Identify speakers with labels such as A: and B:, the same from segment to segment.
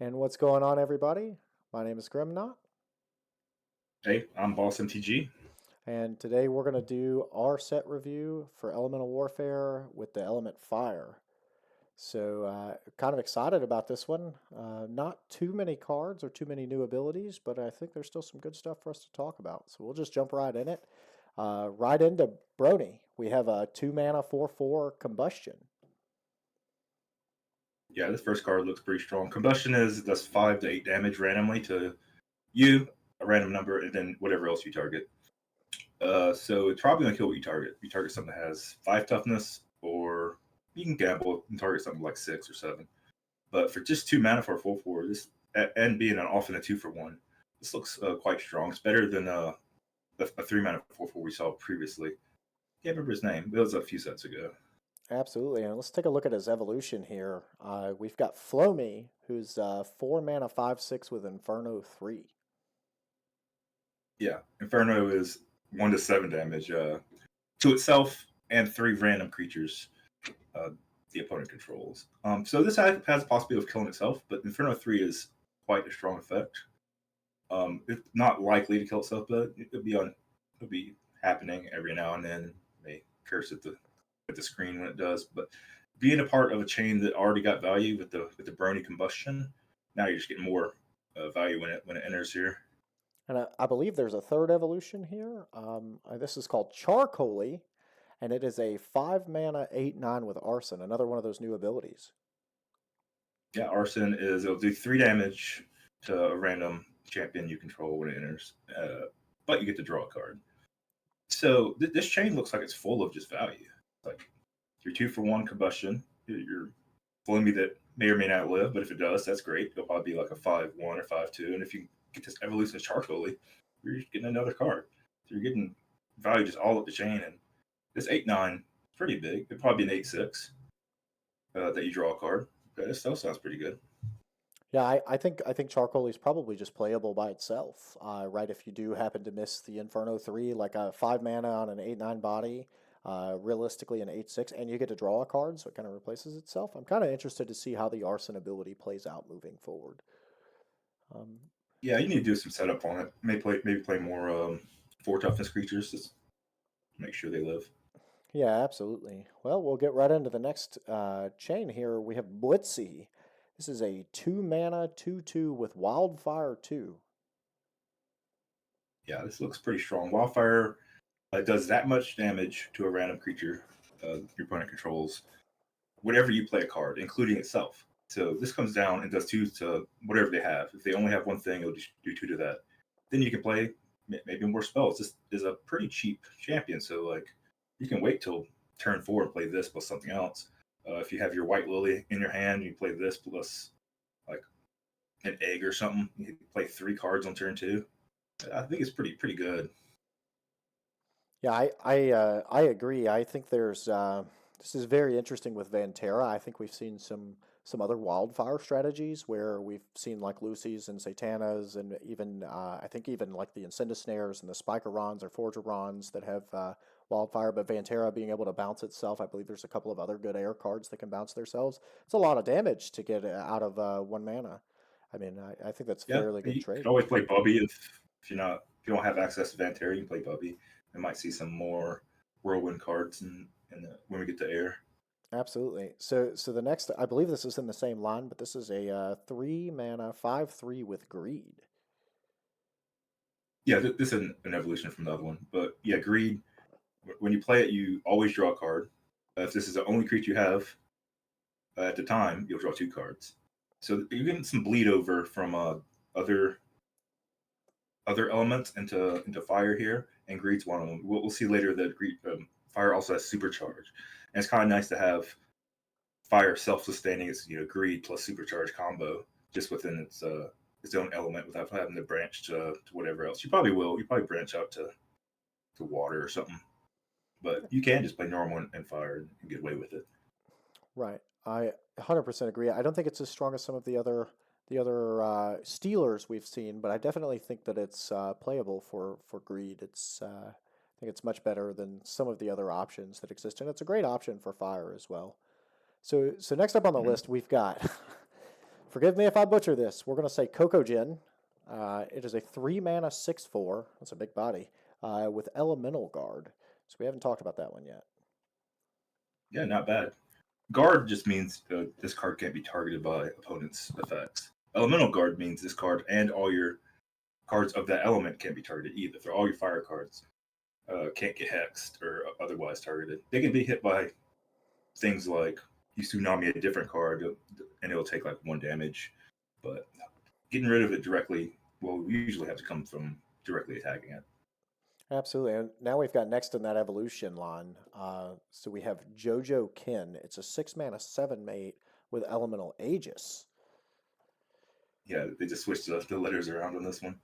A: And what's going on, everybody? My name is Grimnot,
B: Hey, I'm Boss MTG.
A: and today we're going to do our set review for Elemental Warfare with the element Fire. So, kind of excited about this one. Not too many cards or too many new abilities, but I think there's still some good stuff for us to talk about. So, we'll just jump right in it. Right into Brony. We have a 2 mana 4/4 Combustion.
B: Yeah, this first card looks pretty strong. Combustion does 5 to 8 damage randomly to you, a random number, and then whatever else you target. So it's probably gonna kill what you target. You target something that has 5 toughness, or you can gamble and target something like 6 or 7. But for just 2 mana for a 4/4, this and being an often a 2-for-1, this looks quite strong. It's better than a 3 mana 4/4 we saw previously. Can't remember his name. It was a few sets ago.
A: Absolutely. And let's take a look at his evolution here. We've got Flomi, who's 4 mana 5/6 with Inferno 3.
B: Yeah, Inferno is 1 to 7 damage to itself and 3 random creatures uh, the opponent controls. So this has a possibility of killing itself, but Inferno 3 is quite a strong effect. It's not likely to kill itself, but it'll be happening every now and then. It may curse at the screen when it does, but being a part of a chain that already got value with the Brony combustion, now you're just getting more value when it enters here.
A: And I believe there's a third evolution here. This is called Charcoaly, and it is a 5 mana 8/9 with Arson, another one of those new abilities.
B: Yeah, Arson it'll do 3 damage to a random champion you control when it enters, but you get to draw a card. So this chain looks like it's full of just value. Like your 2-for-1 combustion, you're fooling me that may or may not live, but if it does, that's great. It'll probably be like a 5/1 or 5/2, and if you get this evolution of Charcoaly, you're just getting another card. So you're getting value just all up the chain, and this 8/9 is pretty big. It'd probably be an 8/6 that you draw a card. Okay, this still sounds pretty good.
A: Yeah, I think Charcoaly is probably just playable by itself. Right, if you do happen to miss the Inferno 3, like a 5 mana on an 8/9 body, realistically an 8/6, and you get to draw a card, so it kind of replaces itself. I'm kind of interested to see how the Arson ability plays out moving forward. Um,
B: Yeah, you need to do some setup on it. Maybe play more 4 toughness creatures just to make sure they live.
A: Yeah, absolutely. Well, we'll get right into the next chain here. We have Blitzy. This is a 2 mana 2/2 with Wildfire 2.
B: Yeah, this looks pretty strong. Wildfire does that much damage to a random creature your opponent controls whenever you play a card, including itself. So this comes down and does 2 to whatever they have. If they only have one thing, it'll just do 2 to that. Then you can play maybe more spells. This is a pretty cheap champion, so like you can wait till turn 4 and play this plus something else. If you have your White Lily in your hand, you play this plus like an egg or something. You can play 3 cards on turn 2. I think it's pretty good.
A: Yeah, I agree. I think there's this is very interesting with Vantera. I think we've seen some other wildfire strategies where we've seen like Lucy's and Satanas and even I think even like the Incinta Snares and the Spikerons or Forgerons that have wildfire, but Vantera being able to bounce itself. I believe there's a couple of other good air cards that can bounce themselves. It's a lot of damage to get out of 1 mana. I mean, I think that's
B: Yeah,
A: fairly good
B: you can
A: trade.
B: always play Bubby if you don't have access to Vantera, you can play Bubby. We might see some more whirlwind cards when we get to air.
A: Absolutely. So the next, I believe this is in the same line, but this is a 3 mana 5/3 with greed.
B: Yeah, this is an evolution from the other one, but yeah, greed. When you play it, you always draw a card. If this is the only creature you have at the time, you'll draw 2 cards. So you're getting some bleed over from other other elements into fire here, and greed's one of them. We'll see later that greed fire also has supercharge, and it's kind of nice to have fire self-sustaining. It's greed plus supercharge combo just within its own element without having to branch to whatever else. You probably will. You probably branch out to water or something, but you can just play normal and fire and get away with it.
A: Right. I 100% agree. I don't think it's as strong as some of the other Steelers we've seen, but I definitely think that it's playable for greed. I think it's much better than some of the other options that exist, and it's a great option for fire as well. So next up on the
B: Mm-hmm.
A: list, we've got Forgive me if I butcher this. We're going to say Kokojin. It is a 3 mana 6/4. That's a big body. With Elemental Guard. So we haven't talked about that one yet.
B: Yeah, not bad. Guard just means this card can't be targeted by opponent's effects. Elemental Guard means this card and all your cards of that element can't be targeted either. So all your fire cards can't get hexed or otherwise targeted. They can be hit by things like you tsunami a different card and it'll take like 1 damage, but getting rid of it directly will usually have to come from directly attacking it.
A: Absolutely. And now we've got next in that evolution line. So we have Jojo Kin. It's a 6 mana 7/8 with Elemental Aegis.
B: Yeah, they just switched the letters around on this one.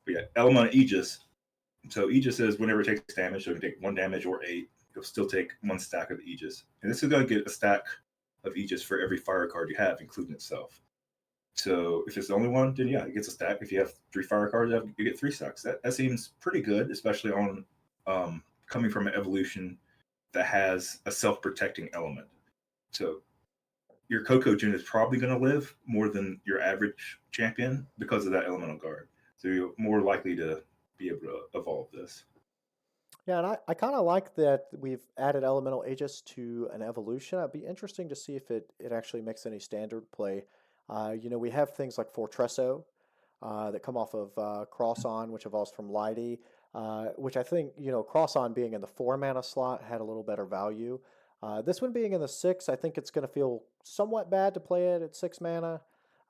B: But yeah, Element Aegis. So Aegis says whenever it takes damage, so it can take 1 damage or 8, you'll still take 1 stack of Aegis. And this is going to get a stack of Aegis for every fire card you have, including itself. So if it's the only one, then yeah, it gets a stack. If you have 3 fire cards, you get 3 stacks. That seems pretty good, especially on coming from an evolution that has a self-protecting element. So your Kokojin is probably going to live more than your average champion because of that elemental guard. So you're more likely to be able to evolve this.
A: Yeah, and I kind of like that we've added Elemental Aegis to an evolution. It'd be interesting to see if it actually makes any standard play. We have things like Fortresso that come off of Cross On, which evolves from Lighty, which I think, Cross On being in the 4 mana slot had a little better value. This one being in the 6, I think it's going to feel somewhat bad to play it at 6 mana.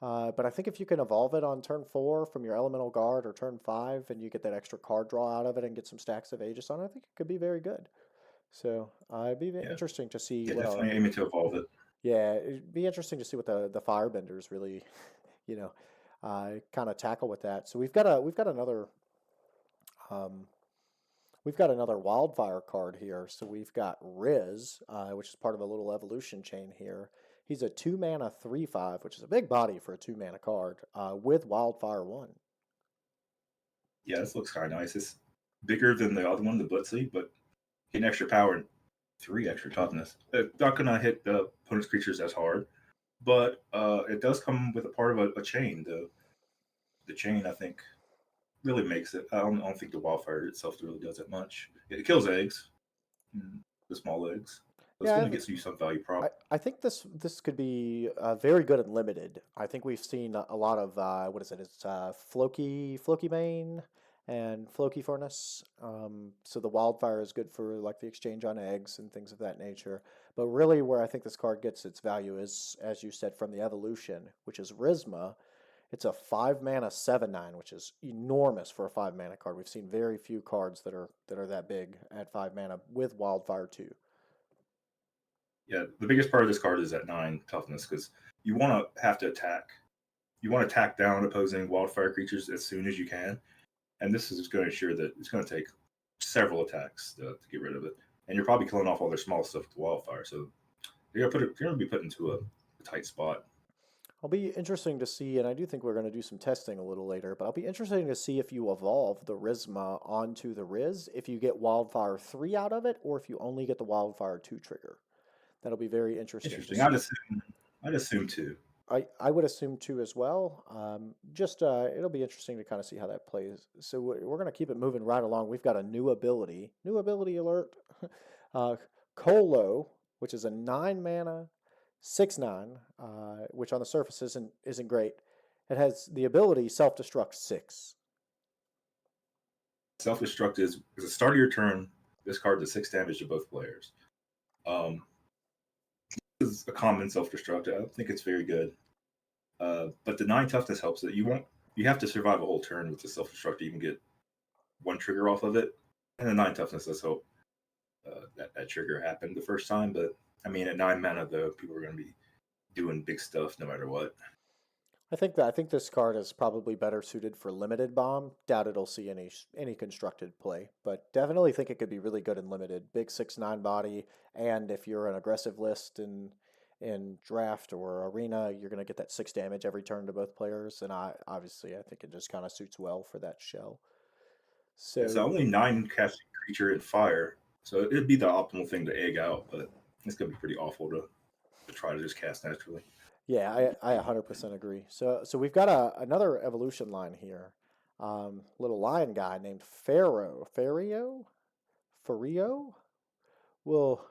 A: But I think if you can evolve it on turn 4 from your Elemental Guard or turn 5 and you get that extra card draw out of it and get some stacks of Aegis on it, I think it could be very good. So it'd be
B: Yeah,
A: interesting to see
B: yeah,
A: what
B: definitely aiming to evolve it.
A: yeah, it'd be interesting to see what the Firebenders really, you know, kind of tackle with that. So um, we've got another wildfire card here. So we've got Riz, which is part of a little evolution chain here. He's a 2 mana 3/5, which is a big body for a 2 mana card, with Wildfire 1.
B: Yeah, this looks kind of nice. It's bigger than the other one, the Blitzy, but getting extra power and 3 extra toughness. It's not going to hit the opponent's creatures as hard, but it does come with a part of a chain. The chain, I think, really makes it. I don't think the wildfire itself really does it much. It kills eggs, the small eggs. So it's
A: Yeah,
B: going to get you some value prop.
A: I think this could be very good and limited. I think we've seen a lot of what is it? It's Floki Bane and Floki Furnace. So the wildfire is good for like the exchange on eggs and things of that nature. But really, where I think this card gets its value is, as you said, from the evolution, which is Risma. It's a 5 mana 7/9, which is enormous for a 5 mana card. We've seen very few cards that are that big at 5 mana with wildfire too.
B: Yeah, the biggest part of this card is that 9 toughness because you want to have to attack. You want to attack down opposing wildfire creatures as soon as you can, and this is going to ensure that it's going to take several attacks to get rid of it. And you're probably killing off all their small stuff with wildfire, so you're going to be put into a tight spot.
A: I'll be interesting to see, and I do think we're going to do some testing a little later, but I'll be interesting to see if you evolve the Risma onto the Riz, if you get Wildfire 3 out of it, or if you only get the Wildfire 2 trigger. That'll be very interesting to
B: Interesting.
A: see.
B: I'd assume 2.
A: I would assume 2 as well. It'll be interesting to kind of see how that plays. So we're going to keep it moving right along. We've got a new ability. New ability alert. Colo, which is a 9 mana 6/9, which on the surface isn't great. It has the ability self destruct 6.
B: Self destruct is at the start of your turn. This card does 6 damage to both players. This is a common self destruct. I don't think it's very good. But the 9 toughness helps it. You have to survive a whole turn with the self destruct to even get 1 trigger off of it. And the 9 toughness does help that trigger happened the first time. But I mean, at 9 mana, though, people are going to be doing big stuff no matter what.
A: I think this card is probably better suited for limited bomb. Doubt it'll see any constructed play, but definitely think it could be really good in limited. Big 6/9 body, and if you're an aggressive list in draft or arena, you're gonna get that 6 damage every turn to both players. And I think it just kind of suits well for that shell.
B: It's
A: So
B: only 9 casting creature in fire, so it'd be the optimal thing to egg out, but it's going to be pretty awful to try to just cast naturally.
A: Yeah, I 100% agree. So we've got another evolution line here. Little lion guy named Fario. We'll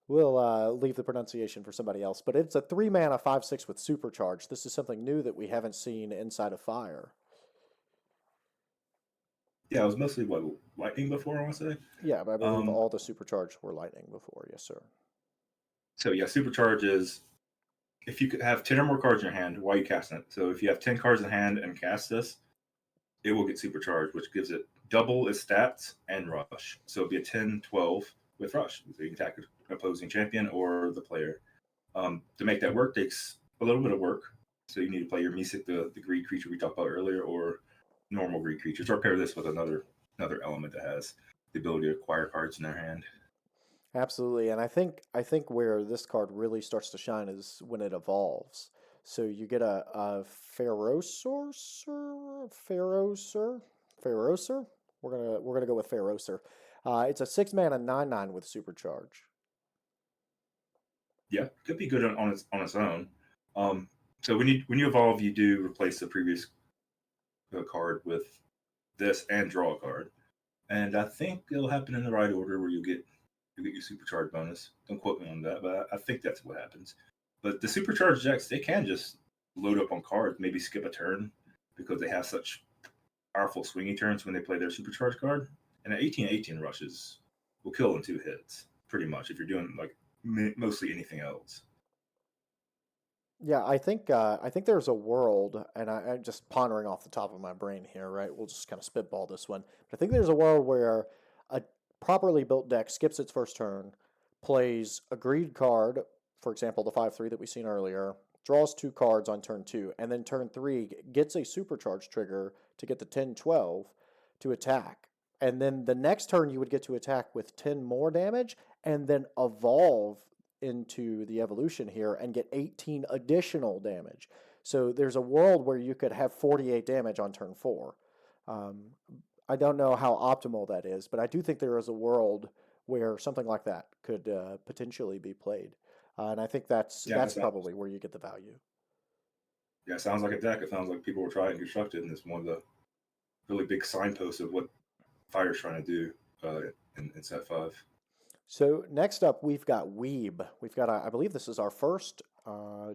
A: we'll leave the pronunciation for somebody else, but it's a 3 mana 5/6 with supercharge. This is something new that we haven't seen inside of Fire.
B: Yeah, it was mostly what lightning before, I want to say.
A: Yeah, but I believe
B: Um,
A: all the supercharged were lightning before. Yes, sir.
B: so yeah, supercharge is if you could have 10 or more cards in your hand while you cast it. So if you have 10 cards in hand and cast this, it will get supercharged, which gives it double its stats and rush. So it'll be a 10-12 with rush. So you can attack an opposing champion or the player. To make that work takes a little bit of work. So you need to play your Mesic, the greed creature we talked about earlier, or normal greed creatures, or pair this with another element that has the ability to acquire cards in their hand.
A: Absolutely, and I think where this card really starts to shine is when it evolves. So you get a Ferrocer. We're gonna go with Ferrocer. It's a 6 mana 9/9 with supercharge.
B: Yeah, could be good on its own. So when you evolve, you do replace the previous card with this and draw a card. And I think it'll happen in the right order where you get your supercharge bonus. Don't quote me on that, but I think that's what happens. But the supercharged decks, they can just load up on cards, maybe skip a turn because they have such powerful swingy turns when they play their supercharged card. And an 18/18 rushes will kill in 2 hits, pretty much, if you're doing like mostly anything else.
A: Yeah, I think there's a world, and I'm just pondering off the top of my brain here, right? We'll just kind of spitball this one. But I think there's a world where a properly built deck skips its first turn, plays a greed card, for example, the 5/3 that we seen earlier, draws 2 cards on turn two, and then turn three gets a supercharge trigger to get the 10/12 to attack. And then the next turn you would get to attack with 10 more damage, and then evolve into the evolution here and get 18 additional damage. So there's a world where you could have 48 damage on turn four. Um, I don't know how optimal that is, but I do think there is a world where something like that could potentially be played, and I think that's
B: Yeah,
A: that's probably where you get the value.
B: it sounds like a deck. It sounds like people were trying to construct it, and it's one of the really big signposts of what Fire's trying to do in set five.
A: So next up, we've got Weeb. We've got, I believe this is our first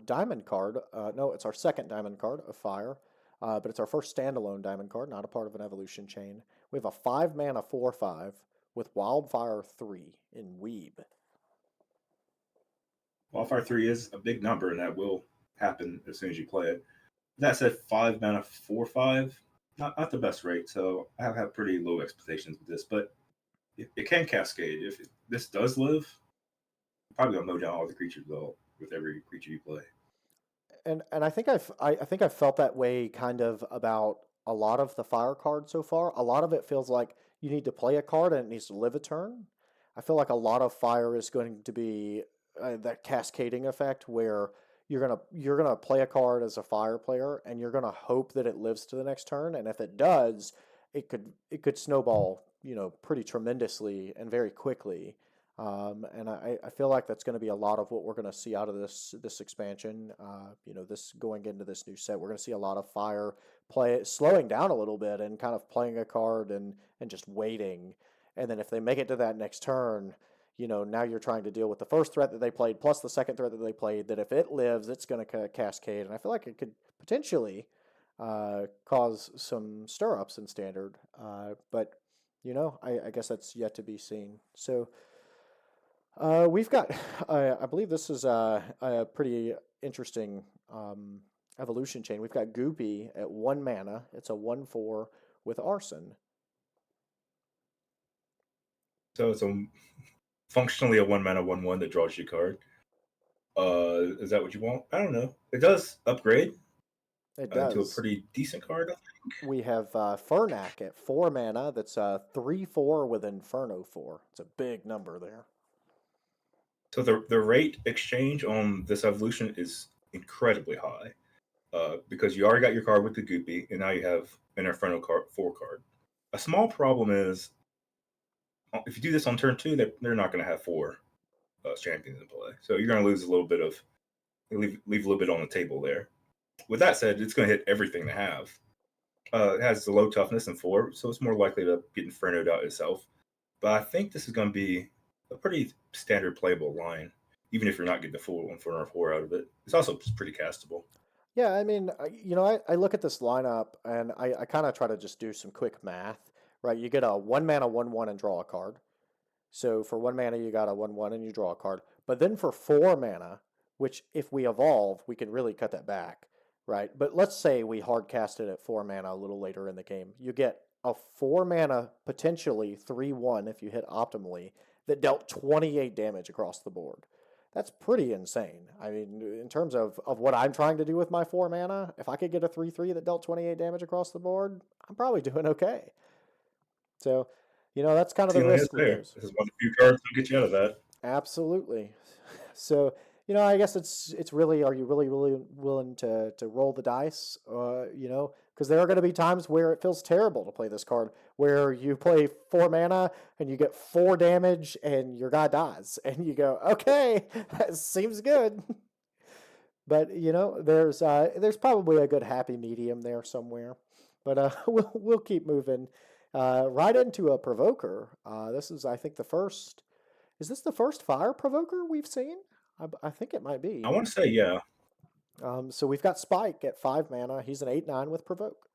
A: diamond card. No, it's our second diamond card of Fire, but it's our first standalone diamond card, not a part of an evolution chain. We have a 5 mana 4/5 with Wildfire 3 in Weeb.
B: Wildfire 3 is a big number, and that will happen as soon as you play it. That said, 5 mana 4/5, not the best rate, so I have pretty low expectations with this, but it can cascade. If this does live, you're probably gonna mow down all the creatures though with every creature you play.
A: And I think I've felt that way kind of about a lot of the Fire cards so far. A lot of it feels like you need to play a card and it needs to live a turn. I feel like a lot of Fire is going to be that cascading effect where you're gonna play a card as a Fire player and you're gonna hope that it lives to the next turn, and if it does, it could snowball, pretty tremendously and very quickly. And I feel like that's going to be a lot of what we're going to see out of this expansion. This going into this new set, we're going to see a lot of Fire play slowing down a little bit and kind of playing a card and just waiting. And then if they make it to that next turn, now you're trying to deal with the first threat that they played plus the second threat that they played. That if it lives, it's going to cascade, and I feel like it could potentially cause some stir-ups in standard. But I guess that's yet to be seen. So. We've got, I believe this is a pretty interesting evolution chain. We've got Goopy at 1 mana. It's a 1/4 with Arson.
B: So it's functionally a 1 mana 1/1 that draws you a card. Is that what you want? I don't know. It does upgrade
A: It
B: into a
A: does.
B: pretty decent card.
A: We have Fernak at 4 mana. That's a 3/4 with Inferno 4. It's a big number there.
B: So the rate exchange on this evolution is incredibly high because you already got your card with the Goopy, and now you have an Inferno card 4 card. A small problem is if you do this on turn two, they're not going to have 4 champions in play, so you're going to lose a little bit of leave a little bit on the table there. With that said, it's going to hit everything they have. It has the low toughness and 4, so it's more likely to get infernoed out itself. But I think this is going to be a pretty standard playable line, even if you're not getting the full Inferno 4 out of it. It's also pretty castable.
A: Yeah, I mean, I look at this lineup and I kind of try to just do some quick math, right? You get a 1 mana 1/1 and draw a card. So for 1 mana, you got a 1/1 and you draw a card. But then for 4 mana, which if we evolve, we can really cut that back, right? But let's say we hard cast it at 4 mana a little later in the game. You get a 4 mana, potentially 3/1 if you hit optimally, that dealt 28 damage across the board. That's pretty insane. I mean, in terms of what I'm trying to do with my 4 mana, if I could get a 3/3 that dealt 28 damage across the board, I'm probably doing okay. So, that's kind of the
B: Ceiling is
A: risk with
B: there.
A: those.
B: This is one of the few cards that get you out of that.
A: Absolutely. So, I guess it's really, are you really willing to roll the dice? Because there are going to be times where it feels terrible to play this card, where you play 4 mana and you get 4 damage and your guy dies, and you go, okay, that seems good. But there's probably a good happy medium there somewhere. But we'll keep moving right into a provoker. This is, I think, the first. Is this the first fire provoker we've seen? I think it might
B: I
A: be.
B: want to say, yeah.
A: So we've got Spike at 5 mana. He's an 8/9 with provoke.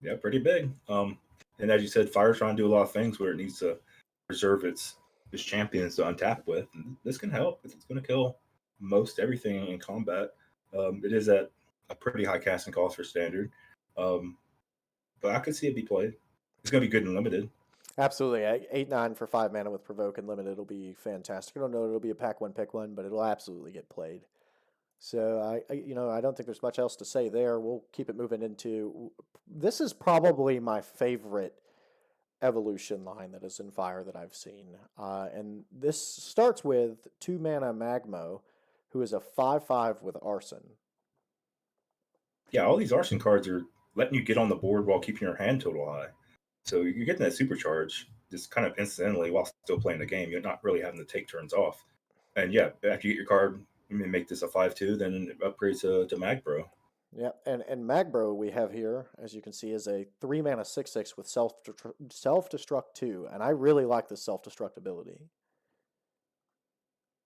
B: Yeah, pretty big. And as you said, Fire's trying to do a lot of things where it needs to preserve its champions to untap with. And this can help. It's going to kill most everything in combat. It is at a pretty high casting cost for standard. But I could see it be played. It's going to be good and limited.
A: Absolutely, 8/9 for 5 mana with provoke and limited will be fantastic. I don't know, it'll be a pack one, pick one, but it'll absolutely get played. So I don't think there's much else to say there. We'll keep it moving into. This is probably my favorite evolution line that is in Fire that I've seen, and this starts with 2 mana Magmo, who is a 5/5 with Arson.
B: Yeah, all these arson cards are letting you get on the board while keeping your hand total high. So you're getting that supercharge just kind of incidentally while still playing the game. You're not really having to take turns off. And yeah, after you get your card, you may make this a 5/2, then it upgrades to Magbro.
A: Yeah, and Magbro we have here, as you can see, is a 3 mana 6/6 with self destruct 2, and I really like this self destruct ability.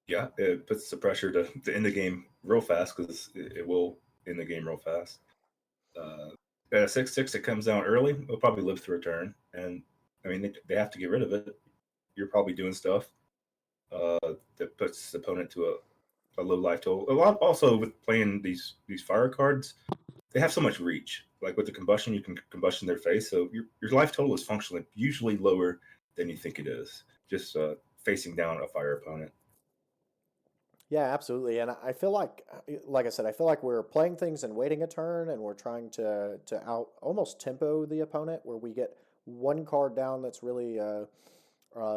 B: Yeah, it puts the pressure to end the game real fast because it will end the game real fast. At a 6/6, it comes down early. It'll probably live through a turn. And I mean, they have to get rid of it. You're probably doing stuff that puts the opponent to a low life total. A lot also with playing these fire cards, they have so much reach. Like with the combustion, you can combustion their face, so your life total is functionally usually lower than you think it is. Just facing down a fire opponent.
A: Yeah, absolutely. And I feel like I said, I feel like we're playing things and waiting a turn, and we're trying to out almost tempo the opponent, where we get one card down that's really a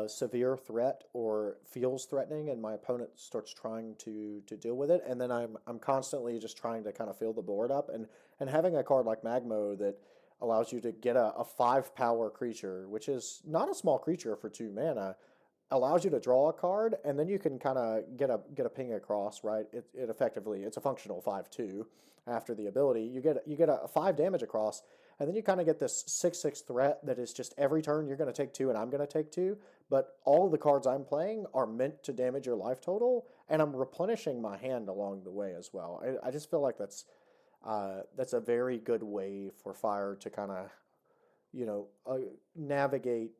A: severe threat or feels threatening, and my opponent starts trying to deal with it, and then I'm constantly just trying to kind of fill the board up, and having a card like Magmo that allows you to get a 5 power creature, which is not a small creature for 2 mana, allows you to draw a card, and then you can kind of get a ping across, right? It effectively, it's a functional 5/2 after the ability. You get a 5 damage across, and then you kind of get this 6/6 threat that is just every turn you're going to take 2 and I'm going to take 2, but all of the cards I'm playing are meant to damage your life total, and I'm replenishing my hand along the way as well. I just feel like that's a very good way for Fire to kind of navigate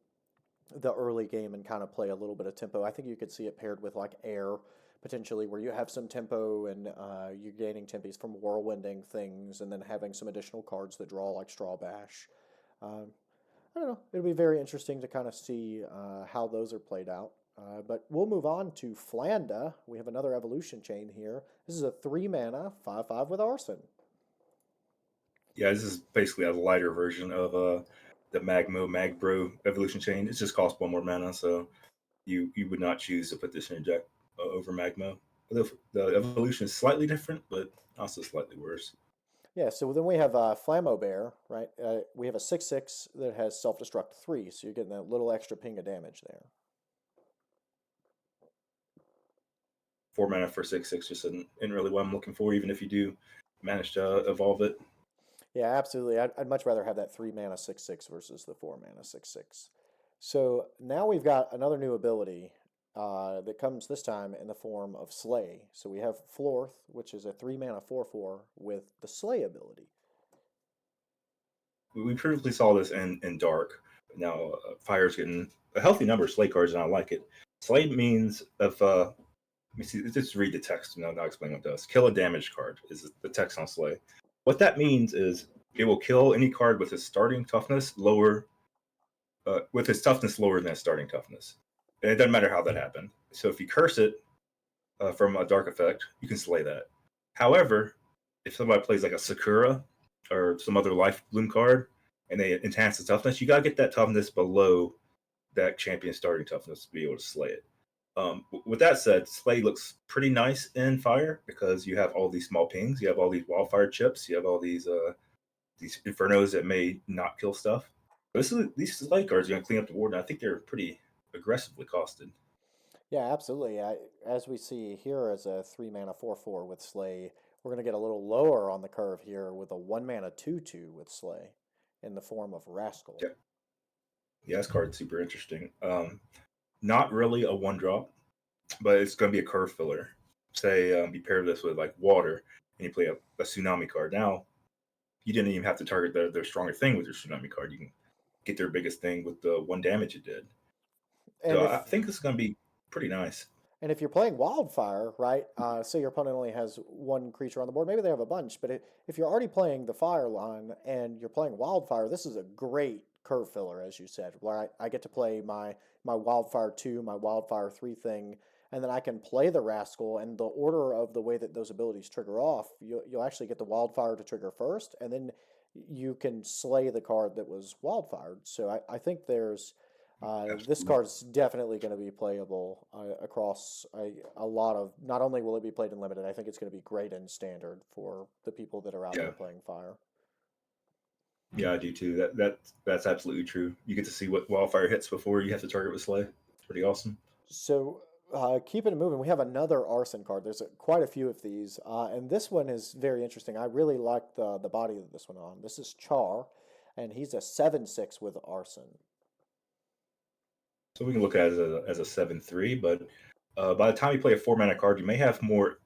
A: the early game and kind of play a little bit of tempo. I think you could see it paired with like Air potentially, where you have some tempo and you're gaining tempies from whirlwinding things, and then having some additional cards that draw like Straw Bash. Um, I don't know. It'll be very interesting to kind of see how those are played out. But we'll move on to Flanda. We have another evolution chain here. This is a 3 mana 5/5 with Arson.
B: Yeah, this is basically a lighter version of the Magbro evolution chain. It just costs 1 more mana, so you would not choose to put this in your deck over Magmo. The evolution is slightly different, but also slightly worse.
A: Yeah, so then we have Flammo Bear, right? We have a 6/6 that has self destruct 3, so you're getting that little extra ping of damage there.
B: 4 mana for 6/6 just isn't really what I'm looking for, even if you do manage to evolve it.
A: Yeah, absolutely. I'd much rather have that 3 mana 6/6 versus the 4 mana 6/6. So now we've got another new ability that comes this time in the form of Slay. So we have Florth, which is a 3 mana 4/4 with the Slay ability.
B: We previously saw this in Dark. Now Fire's getting a healthy number of Slay cards, and I like it. Slay means if let me see, just read the text. No, not explain what it does. Kill a damage card is the text on Slay. What that means is it will kill any card with its starting toughness lower, with its toughness lower than its starting toughness, and it doesn't matter how that happened. So if you curse it from a dark effect, you can slay that. However, if somebody plays like a Sakura or some other life bloom card and they enhance the toughness, you gotta get that toughness below that champion starting toughness to be able to slay it. With that said, Slay looks pretty nice in Fire because you have all these small pings, you have all these wildfire chips, you have all these infernos that may not kill stuff. These Slay cards are going to clean up the board, and I think they're pretty aggressively costed.
A: Yeah, absolutely. As we see here as a 3 mana 4/4 with Slay, we're going to get a little lower on the curve here with a 1 mana 2/2 with Slay in the form of Rascal.
B: Yeah, yeah, this card's super interesting. Not really a one drop, but it's going to be a curve filler. Say you pair this with like water, and you play a tsunami card. Now you didn't even have to target their stronger thing with your tsunami card. You can get their biggest thing with the 1 damage it did.
A: And
B: So
A: if
B: I think this is going to be pretty nice.
A: And if you're playing Wildfire, right, say your opponent only has one creature on the board, maybe they have a bunch, but if you're already playing the Fire line and you're playing Wildfire, this is a great curve filler, as you said, where I get to play my Wildfire 2, my Wildfire 3 thing, and then I can play the Rascal, and the order of the way that those abilities trigger off, you'll actually get the Wildfire to trigger first, and then you can slay the card that was Wildfired. So I think this
B: Absolutely.
A: card's definitely going to be playable across a lot of. Not only will it be played in limited, I think it's going to be great in standard for the people that are out
B: Yeah,
A: there playing Fire.
B: yeah, I do too. That's absolutely true. You get to see what wildfire hits before you have to target with Slay. It's pretty awesome.
A: So keeping it moving, we have another Arson card. There's quite a few of these, and this one is very interesting. I really like the body of this one on. This is Char, and he's a 7/6 with Arson.
B: So we can look at it as a 7/3, but by the time you play a 4 mana card, you may have more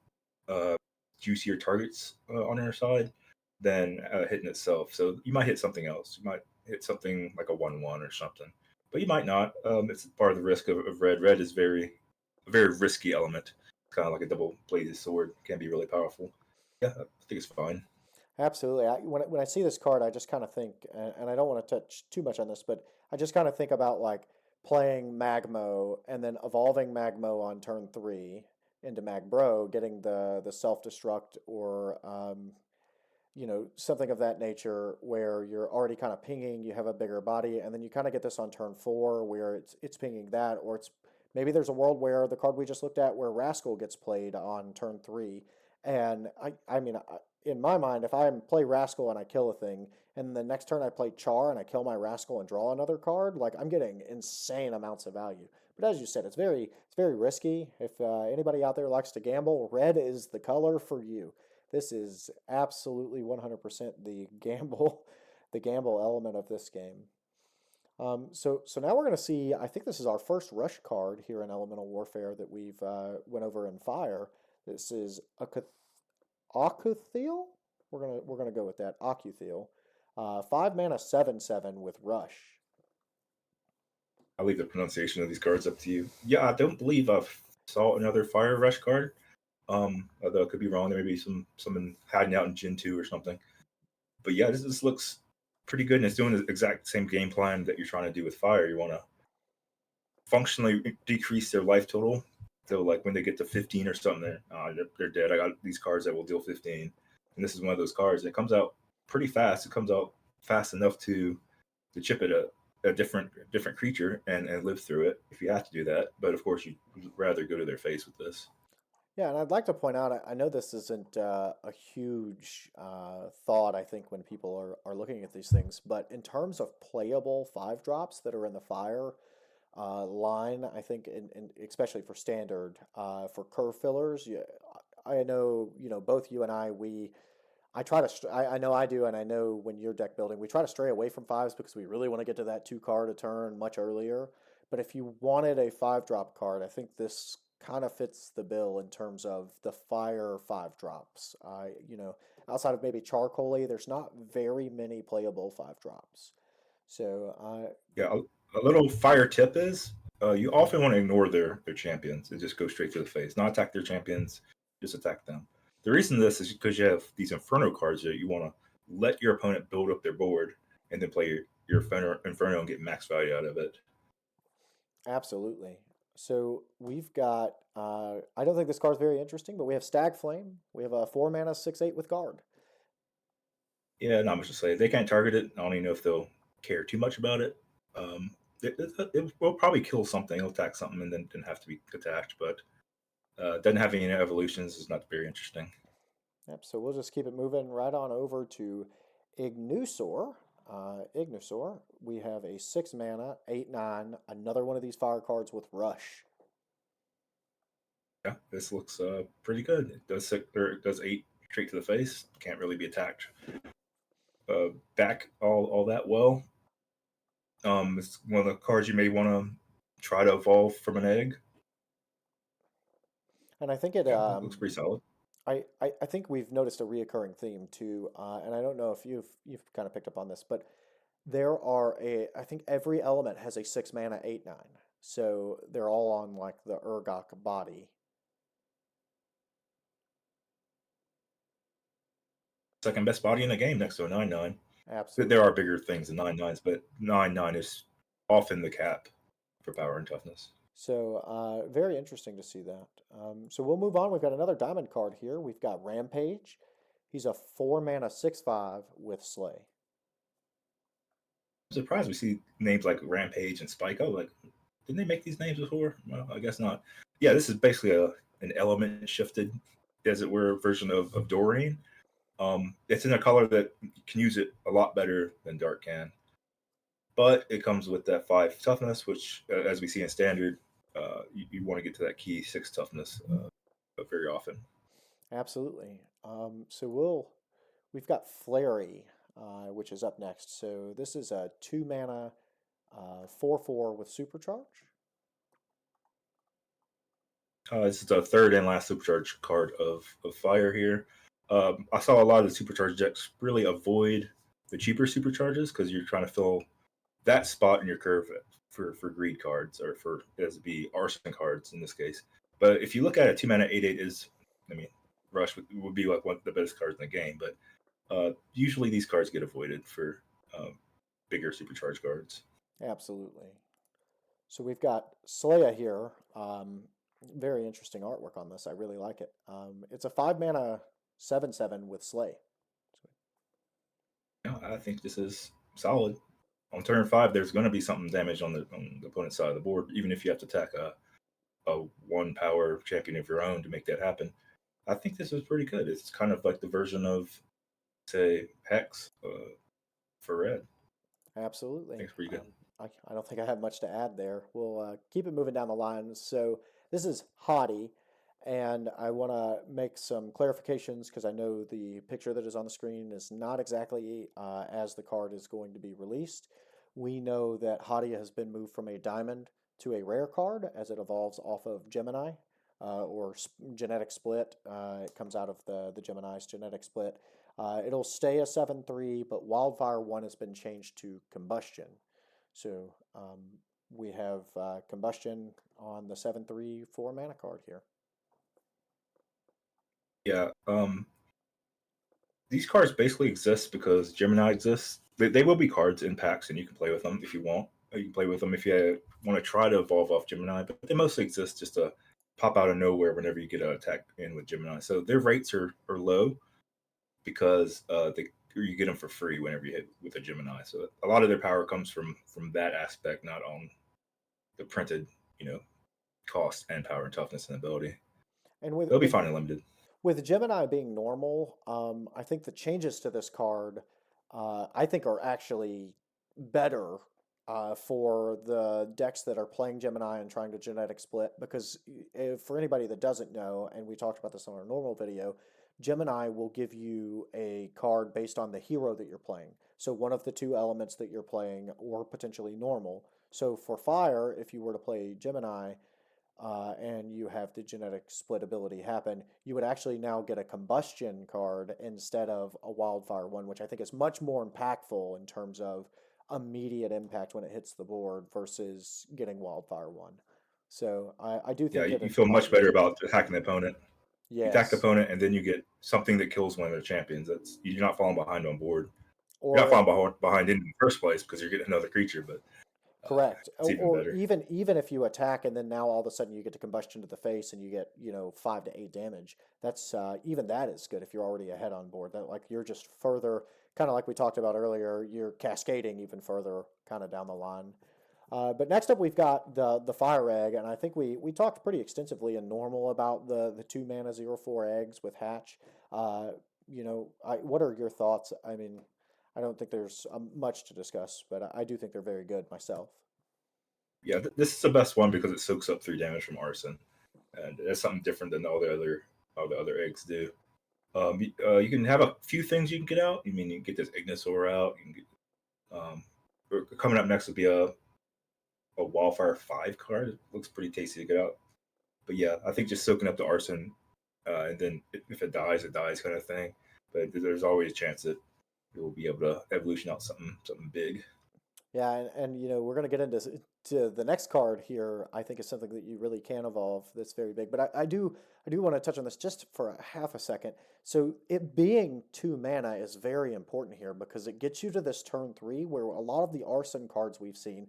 B: uh, juicier targets on your side than hitting itself. So you might hit something else. You might hit something like a 1/1 or something, but you might not. It's part of the risk of red. Red is a very risky element. It's kind of like a double bladed sword. Can be really powerful. Yeah, I think it's fine.
A: Absolutely. When I see this card, I just kind of think, and I don't want to touch too much on this, but I just kind of think about like playing Magmo and then evolving Magmo on turn 3 into Magbro, getting the self destruct or something of that nature where you're already kind of pinging, you have a bigger body, and then you kind of get this on turn 4 where it's pinging that, or it's maybe there's a world where the card we just looked at where Rascal gets played on turn 3, and I mean in my mind, if I play Rascal and I kill a thing, and the next turn I play Char and I kill my Rascal and draw another card, like I'm getting insane amounts of value. But as you said, it's very risky. If anybody out there likes to gamble, red is the color for you. This is absolutely 100% the gamble, the gamble element of this game. So now we're going to see. I think this is our first rush card here in Elemental Warfare that we've went over in Fire. This is Akuthiel. We're gonna go with that Akuthiel. 5 mana 7/7 with Rush.
B: I'll leave the pronunciation of these cards up to you. Yeah, I don't believe I've saw another Fire Rush card. Although I could be wrong. There may be someone hiding out in Gen 2 or something. But yeah, this looks pretty good, and it's doing the exact same game plan that you're trying to do with Fire. You want to functionally decrease their life total. So like when they get to 15 or something, they're dead. I got these cards that will deal 15, and this is one of those cards that comes out pretty fast. It comes out fast enough to chip at a different creature and live through it if you have to do that. But of course, you'd rather go to their face with this.
A: Yeah, and I'd like to point out, I know this isn't a huge thought, I think, when people are looking at these things, but in terms of playable 5 drops that are in the Fire, line. I think, especially for standard, for curve fillers. Yeah, I know, both you and I try to, I know I do, and I know when you're deck building, we try to stray away from fives because we really want to get to that two card a turn much earlier. But if you wanted a five drop card, I think this kind of fits the bill in terms of the fire five drops. Outside of maybe Charcoaly, there's not very many playable five drops. So,
B: Yeah, a little fire tip is you often want to ignore their champions and just go straight to the face, not attack their champions, just attack them. The reason this is because you have these Inferno cards that you want to let your opponent build up their board and then play your Inferno and get max value out of it.
A: absolutely. So we've got, I don't think this card's very interesting, but we have Stag Flame. We have a 4 mana 6/8 with guard.
B: Yeah, not much to say. They can't target it. I don't even know if they'll care too much about it. It will probably kill something, it'll attack something, and then have to be attacked. But doesn't have any evolutions. Is not very interesting.
A: Yep, so we'll just keep it moving right on over to Ignusor. Ignusor, we have a 6 mana, 8/9, another one of these fire cards with Rush.
B: Yeah, this looks pretty good. It does six, or it does 8 straight to the face. Can't really be attacked. Back all that well. It's one of the cards you may want to try to evolve from an egg.
A: And I think it,
B: Yeah, it looks pretty solid.
A: I think we've noticed a reoccurring theme too, and I don't know if you've kind of picked up on this, but I think every element has a 6 mana 8/9, so they're all on like the Urgok body.
B: Second best body in the game next to a 9/9. There are
A: Absolutely.
B: bigger things than 9/9s, but 9/9 is often the cap for power and toughness.
A: So very interesting to see that. So we'll move on. We've got another diamond card here. We've got Rampage. He's a 4 mana 6/5 with Slay.
B: I'm surprised we see names like Rampage and Spike. Oh, like, didn't they make these names before? Well, I guess not. Yeah, this is basically an element shifted, as it were, version of Doreen. It's in a color that can use it a lot better than Dark can. But it comes with that 5 toughness, which, as we see in Standard, you want to get to that key 6 toughness very often.
A: Absolutely. We've got Flary, which is up next. So this is a 2 mana 4/4 with Supercharge.
B: This is the third and last supercharge card of Fire here. I saw a lot of the supercharge decks really avoid the cheaper supercharges because you're trying to fill that spot in your curve for greed cards or for as be arson cards in this case. But if you look at it, 2 mana 8/8 is, I mean, Rush would be like one of the best cards in the game. But usually these cards get avoided for bigger supercharge cards.
A: Absolutely. So we've got Slaya here. Very interesting artwork on this. I really like it. It's a 5 mana 7/7 with Slay.
B: Yeah, I think this is solid. On turn 5, there's going to be something damaged on the opponent's side of the board, even if you have to attack a 1 power champion of your own to make that happen. I think this is pretty good. It's kind of like the version of, say, Hex for red. I
A: Absolutely.
B: think it's pretty good.
A: I don't think I have much to add there. We'll keep it moving down the line. So this is Hottie, and I want to make some clarifications because I know the picture that is on the screen is not exactly as the card is going to be released. We know that Hottie has been moved from a diamond to a rare card as it evolves off of Gemini or genetic split. It comes out of the Gemini's genetic split. It'll stay a 7/3, but Wildfire 1 has been changed to Combustion. So we have Combustion on the 7/3 4 mana card here.
B: Yeah. These cards basically exist because Gemini exists. They will be cards in packs, and you can play with them if you want. You can play with them if you want to try to evolve off Gemini, but they mostly exist just to pop out of nowhere whenever you get an attack in with Gemini. So their rates are low because you get them for free whenever you hit with a Gemini. So a lot of their power comes from that aspect, not on the printed, cost and power and toughness and ability.
A: And with
B: They'll be
A: with
B: fine and limited.
A: with Gemini being normal, I think the changes to this card, I think, are actually better for the decks that are playing Gemini and trying to genetic split. Because for anybody that doesn't know, and we talked about this on our normal video, Gemini will give you a card based on the hero that you're playing. So one of the two elements that you're playing, or potentially normal. So for fire, if you were to play Gemini, and you have the genetic split ability happen, you would actually now get a combustion card instead of a wildfire one, which I think is much more impactful in terms of immediate impact when it hits the board versus getting wildfire one. So I do
B: Yeah,
A: think that
B: you
A: it's
B: feel much
A: positive
B: better
A: change.
B: about attacking the opponent. You attack the
A: Yes.
B: opponent, and then you get something that kills one of their champions. That's you're not falling behind on board. You're not
A: Or
B: falling behind in the first place because you're getting another creature, but
A: correct.
B: it's even
A: Or
B: better.
A: even if you attack and then now all of a sudden you get to combustion to the face and you get, 5 to 8 damage. That's even that is good if you're already ahead on board. That like you're just further kind of like we talked about earlier, you're cascading even further kind of down the line. But next up we've got the fire egg, and I think we talked pretty extensively in normal about the 2 mana 0/4 eggs with hatch. What are your thoughts? I mean, I don't think there's much to discuss, but I do think they're very good myself.
B: Yeah, this is the best one because it soaks up 3 damage from arson, and that's something different than all the other eggs do. You can have a few things you can get out. You mean you can get this Ignisaur out. You can get, coming up next would be a Wildfire 5 card. It looks pretty tasty to get out. But yeah, I think just soaking up the arson, and then if it dies kind of thing. But there's always a chance that you'll be able to evolution out something big.
A: Yeah, and we're going to get into to the next card here. I think is something that you really can evolve that's very big. But I do want to touch on this just for a half a second. So it being 2 mana is very important here because it gets you to this turn three where a lot of the arson cards we've seen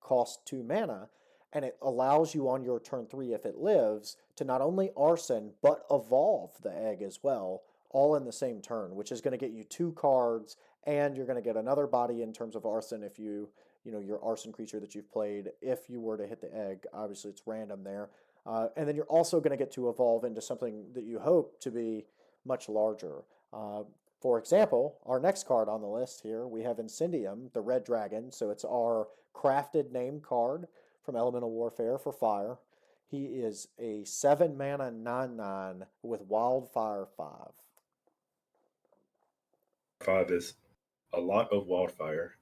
A: cost 2 mana, and it allows you on your turn three if it lives to not only arson but evolve the egg as well, all in the same turn, which is going to get you 2 cards and you're going to get another body in terms of arson if your arson creature that you've played, if you were to hit the egg. Obviously it's random there. And then you're also going to get to evolve into something that you hope to be much larger. For example, our next card on the list here, we have Incendium, the red dragon. So it's our crafted name card from Elemental Warfare for fire. He is a 7 mana 9/9 with Wildfire 5.
B: 5 is a lot of Wildfire.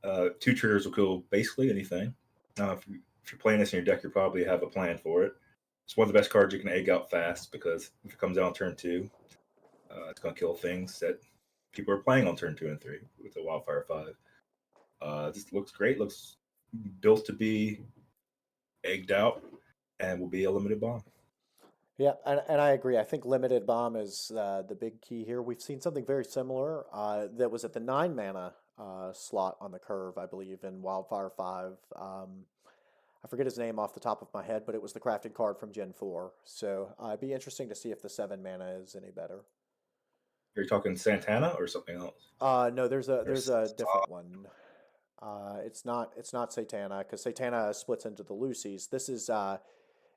B: 2 triggers will kill basically anything. If you're playing this in your deck, you probably have a plan for it. It's one of the best cards you can egg out fast because if it comes out on turn 2, it's going to kill things that people are playing on turn 2 and 3 with the Wildfire 5. This looks great. Looks built to be egged out and will be a limited bomb.
A: Yeah, and I agree. I think limited bomb is the big key here. We've seen something very similar that was at the 9 mana slot on the curve, I believe, in Wildfire 5. I forget his name off the top of my head, but it was the crafted card from Gen 4. So it'd be interesting to see if the 7 mana is any better.
B: Are you talking Santana or something else?
A: No, there's a
B: Or
A: there's a different one. It's not Satana because Satana splits into the Lucy's. This is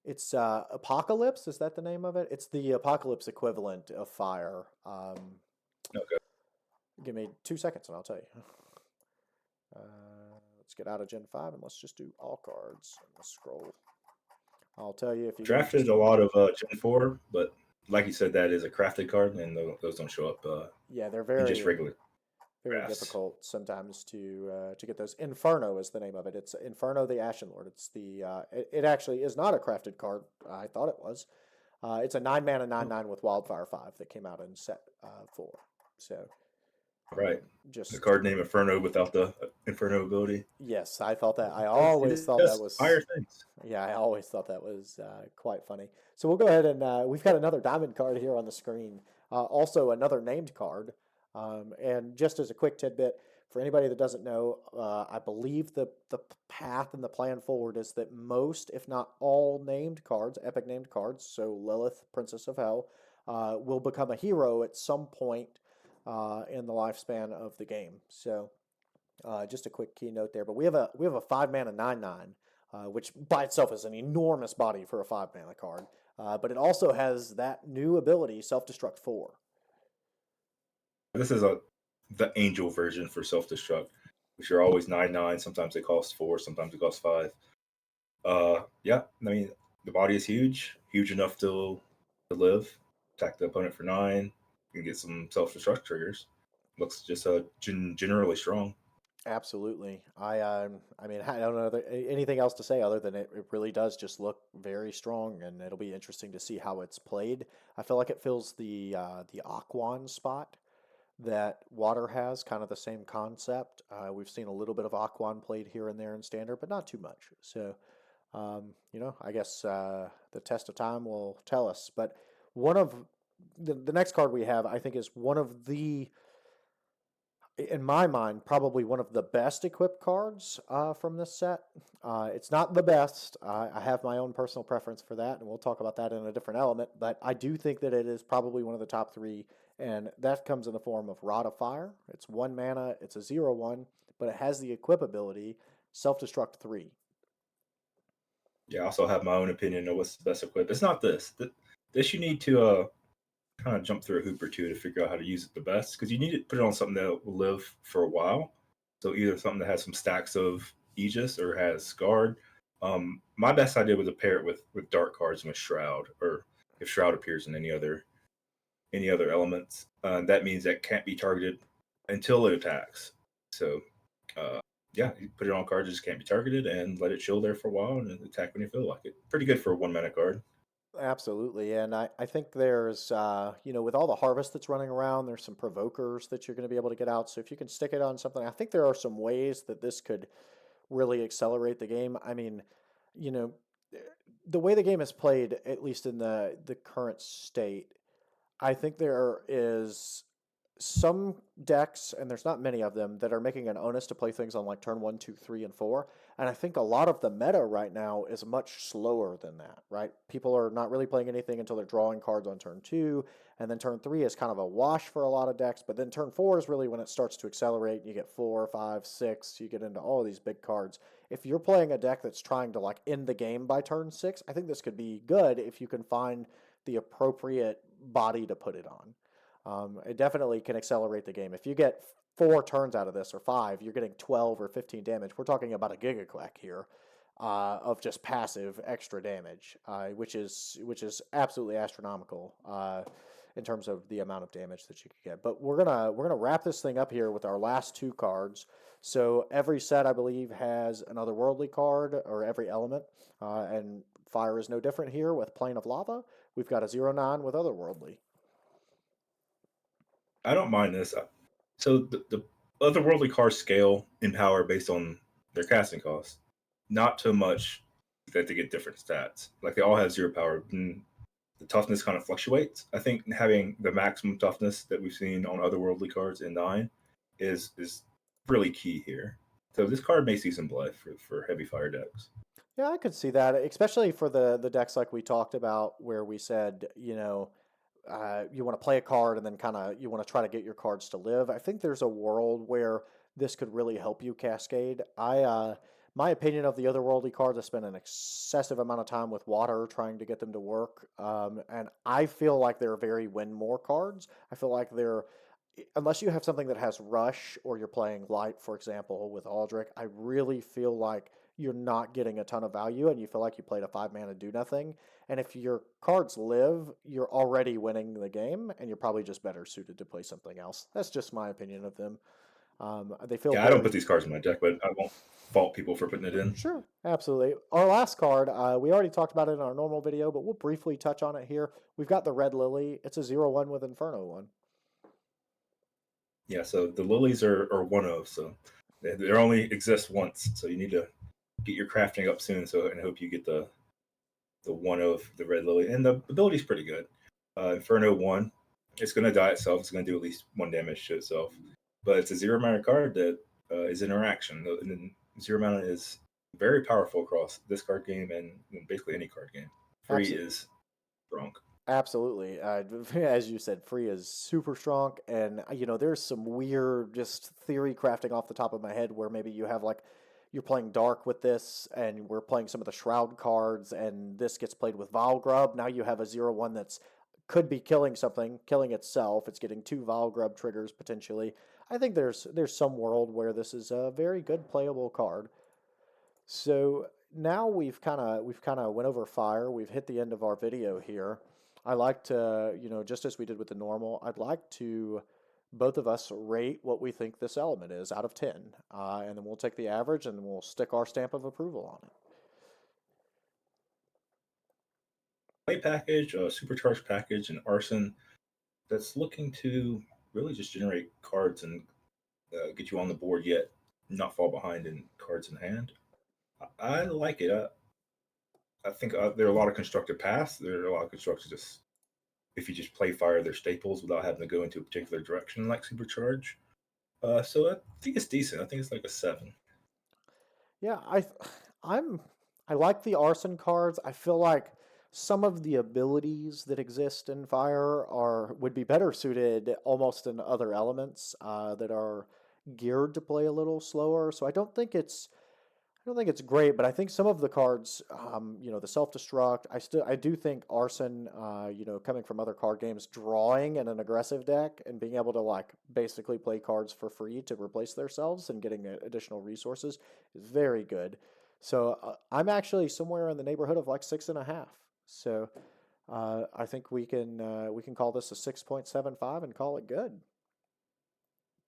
A: it's Apocalypse. Is that the name of it? It's the Apocalypse equivalent of fire.
B: Okay.
A: Give me 2 seconds and I'll tell you. Let's get out of Gen 5 and let's just do all cards. Let's scroll. I'll tell you if you give me
B: Drafted
A: just a
B: a
A: moment.
B: lot of Gen 4, but like you said, that is a crafted card, and those don't show up
A: Yeah, they're
B: in just
A: very
B: regular
A: very
B: drafts.
A: difficult sometimes to get those. Inferno is the name of it. It's Inferno the Ashen Lord. It's it actually is not a crafted card. I thought it was. It's a 9 mana 9/9 with Wildfire 5 that came out in set 4. So
B: Right. The
A: just
B: card name Inferno without the Inferno ability.
A: yes, I thought that. I always
B: It
A: thought that
B: does fire
A: was.
B: things.
A: Yeah, I always thought that was quite funny. So we'll go ahead and we've got another diamond card here on the screen. Also, another named card. And just as a quick tidbit, for anybody that doesn't know, I believe the path and the plan forward is that most, if not all, named cards, epic named cards, so Lilith, Princess of Hell, will become a hero at some point in the lifespan of the game. So just a quick keynote there. But we have a 5 mana 9/9, which by itself is an enormous body for a 5 mana card. But it also has that new ability, Self Destruct 4.
B: This is the angel version for self destruct. which are always 9/9. Sometimes they cost 4, sometimes it costs 5. Yeah, I mean, the body is huge enough to live. Attack the opponent for 9. You can get some self destruct triggers. Looks just generally strong.
A: Absolutely. I mean, I don't know anything else to say other than it really does just look very strong, and it'll be interesting to see how it's played. I feel like it fills the Aquan spot that Water has, kind of the same concept. We've seen a little bit of Aquan played here and there in Standard, but not too much. So, I guess the test of time will tell us. But one of the next card we have, I think, is one of the, in my mind, probably one of the best equipped cards from this set. It's not the best. I have my own personal preference for that, and we'll talk about that in a different element. But I do think that it is probably one of the top three, and that comes in the form of Rod of Fire. It's 1 mana, it's a 0/1, but it has the equip ability Self Destruct 3.
B: Yeah, I also have my own opinion of what's the best equipped. It's not this. This you need to kind of jump through a hoop or two to figure out how to use it the best, because you need to put it on something that will live for a while. So either something that has some stacks of Aegis or has Guard. My best idea was to pair it with Dark cards and with Shroud, or if Shroud appears in any other elements. That means that can't be targeted until it attacks. So yeah, you put it on cards that just can't be targeted and let it chill there for a while and then attack when you feel like it. Pretty good for a 1 mana card.
A: Absolutely. And I think there's, with all the harvest that's running around, there's some provokers that you're going to be able to get out. So if you can stick it on something, I think there are some ways that this could really accelerate the game. I mean, you know, eh, the way the game is played, at least in the current state, I think there is some decks, and there's not many of them, that are making an onus to play things on like turn one, two, three, and four. And I think a lot of the meta right now is much slower than that, right? People are not really playing anything until they're drawing cards on turn two, and then turn three is kind of a wash for a lot of decks. But then turn four is really when it starts to accelerate. You get four, five, six, you get into all of these big cards. If you're playing a deck that's trying to like end the game by turn six, I think this could be good if you can find the appropriate body to put it on. It definitely can accelerate the game. If you get 4 turns out of this or 5, you're getting 12 or 15 damage. We're talking about a gigaquack here of just passive extra damage, which is absolutely astronomical in terms of the amount of damage that you can get. But we're gonna wrap this thing up here with our last 2 cards. So every set, I believe, has an otherworldly card, or every element, and fire is no different here with Plane of Lava. We've got a 0/9 with otherworldly.
B: I don't mind this. So the otherworldly cards scale in power based on their casting cost, not too much that they get different stats. Like they all have 0 power. And the toughness kind of fluctuates. I think having the maximum toughness that we've seen on otherworldly cards in 9 is really key here. So this card may see some play for heavy fire decks.
A: Yeah, I could see that, especially for the decks like we talked about, where we said, you want to play a card and then kind of you want to try to get your cards to live. I think there's a world where this could really help you cascade. My opinion of the otherworldly cards, I spent an excessive amount of time with Water trying to get them to work, and I feel like they're very win more cards. I feel like they're, unless you have something that has rush or you're playing light, for example, with Aldrich, I really feel like you're not getting a ton of value and you feel like you played a 5 mana do nothing. And if your cards live, you're already winning the game and you're probably just better suited to play something else. That's just my opinion of them. They feel
B: Yeah, I don't put
A: very.
B: these cards in my deck, but I won't fault people for putting it in.
A: Sure, absolutely. Our last card, we already talked about it in our normal video, but we'll briefly touch on it here. We've got the Red Lily. It's a 0/1 with Inferno 1.
B: Yeah, so the lilies are one of, so they only exist once. So you need to get your crafting up soon. So and hope you get the one of the red lily, and the ability's pretty good. Inferno 1, it's going to die itself. It's going to do at least 1 damage to itself, but it's a 0 mana card that is interaction, and then 0 mana is very powerful across this card game and basically any card game. Free
A: Absolutely.
B: is strong.
A: Absolutely. As you said, free is super strong. And, there's some weird just theory crafting off the top of my head where maybe you have like, you're playing dark with this and we're playing some of the shroud cards and this gets played with Vile Grub. Now you have a 0/1 that's could be killing something, killing itself. It's getting two Vile Grub triggers potentially. I think there's some world where this is a very good playable card. So now we've kind of went over fire. We've hit the end of our video here. I like to, just as we did with the normal, I'd like to both of us rate what we think this element is out of 10. And then we'll take the average and we'll stick our stamp of approval on it.
B: Play package, a supercharged package, and arson that's looking to really just generate cards and get you on the board yet not fall behind in cards in hand. I like it. I think there are a lot of constructive paths. There are a lot of constructive just if you just play fire their staples without having to go into a particular direction like supercharge. So I think it's decent. I think it's like a 7.
A: Yeah, I'm I like the arson cards. I feel like some of the abilities that exist in fire are would be better suited almost in other elements that are geared to play a little slower. So I don't think it's great, but I think some of the cards, the self-destruct, I do think Arson, coming from other card games, drawing in an aggressive deck and being able to like basically play cards for free to replace themselves and getting additional resources is very good. So I'm actually somewhere in the neighborhood of like 6.5. So I think we can call this a 6.75 and call it good.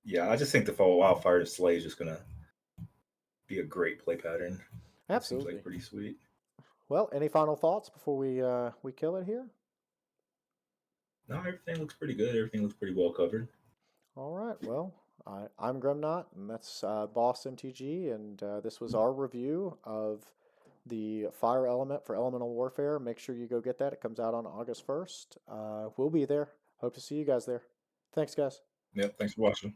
B: Yeah, I just think the fall wildfire and slay is just gonna be a great play pattern. It seems like
A: Absolutely.
B: pretty sweet.
A: Well, any final thoughts before we kill it here?
B: No, everything looks pretty good. Everything looks pretty well covered.
A: All right. Well, I'm Gremnot, and that's Boss MTG, and this was our review of the Fire Element for Elemental Warfare. Make sure you go get that. It comes out on August 1st. We'll be there. Hope to see you guys there. Thanks, guys.
B: Yep, thanks for watching.